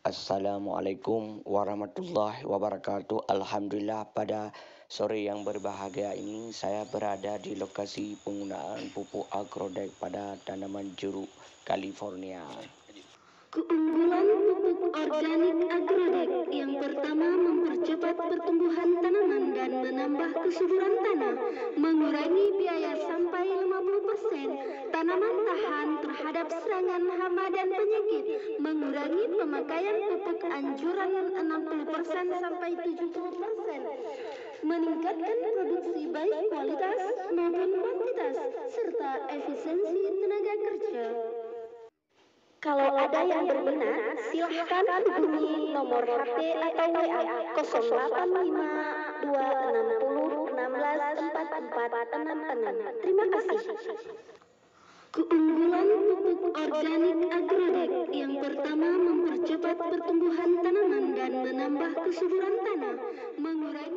Assalamualaikum warahmatullahi wabarakatuh. Alhamdulillah pada sore yang berbahagia ini saya berada di lokasi penggunaan pupuk agrodeck pada tanaman jeruk California. Keunggulan pupuk organik agrodeck yang pertama mempercepat pertumbuhan tanaman dan menambah kesuburan tanah, mengurangi biaya sampai 50%, tanaman tahan terhadap serangan hama dan penyakit, mengurangi pemakaian pupuk anjuran 60% sampai 70%, meningkatkan produksi baik kualitas maupun kuantitas, serta efisiensi tenaga kerja. Kalau ada yang berminat, silahkan hubungi nomor HP atau WA 085260164466. Terima kasih. Keunggulan pupuk organik agrodeck yang pertama mempercepat pertumbuhan tanaman dan menambah kesuburan tanah, mengurangi